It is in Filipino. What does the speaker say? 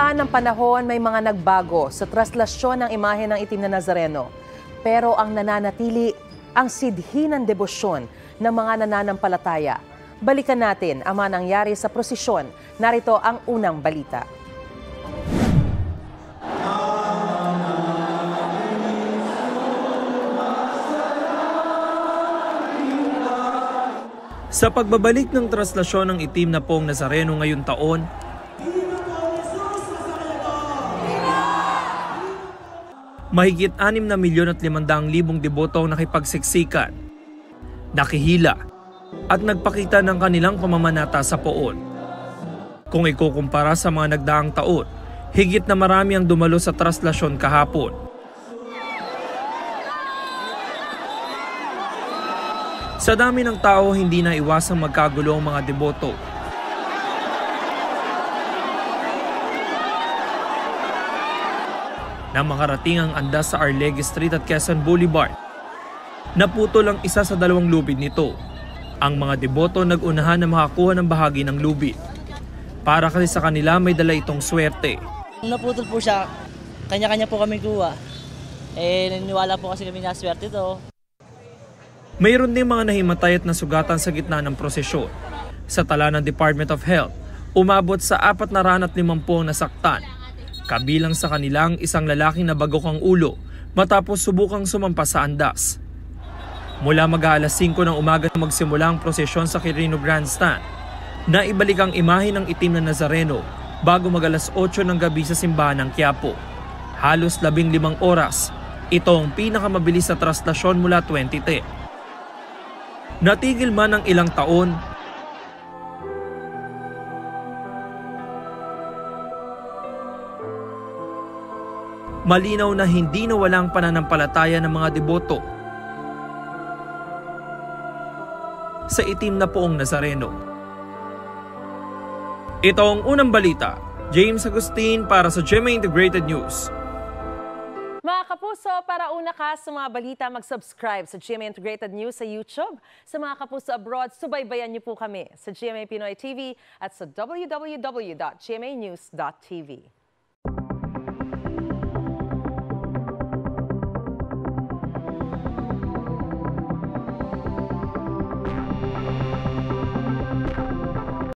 daan ng panahon, may mga nagbago sa traslasyon ng imahe ng itim na Nazareno. Pero ang nananatili, ang sidhinang debosyon ng mga nananampalataya. Balikan natin ang mga nangyari sa prosesyon. Narito ang unang balita. Sa pagbabalik ng traslasyon ng itim na pong Nazareno ngayong taon, mahigit 6,500,000 deboto ang nakipagsiksikan, nakihila at nagpakita ng kanilang pamamanata sa poon. Kung ikukumpara sa mga nagdaang taon, higit na marami ang dumalo sa traslasyon kahapon. Sa dami ng tao, hindi na iwasang magkagulo ang mga deboto. Nang makarating ang andas sa Arlegue Street at Quezon Boulevard, naputol ang isa sa dalawang lubid nito. Ang mga deboto nag-unahan na makakuha ng bahagi ng lubid. Para kasi sa kanila may dala itong swerte. Naputol po siya, kanya-kanya po kami kuha. Naniniwala po kasi kami na swerte to. Mayroon din mga nahimatay at nasugatan sa gitna ng prosesyon. Sa tala ng Department of Health, umabot sa 450 ang nasaktan. Kabilang sa kanilang isang lalaking nabagok ang ulo matapos subukang sumampas sa andas. Mula mag-aalas 5 ng umaga magsimula ang prosesyon sa Quirino Grandstand. Naibalik ang imahe ng itim na Nazareno bago mag-alas 8 ng gabi sa simbahan ng Quiapo. Halos 15 oras. Ito ang pinakamabilis na traslasyon mula 2010. Natigil man ng ilang taon, malinaw na hindi nawalang pananampalataya ng mga deboto sa itim na poong Nazareno. Ito ang unang balita. James Agustin para sa GMA Integrated News. Mga kapuso, para una ka sa mga balita, mag-subscribe sa GMA Integrated News sa YouTube. Sa mga kapuso abroad, subaybayan niyo po kami sa GMA Pinoy TV at sa www.gmanews.tv.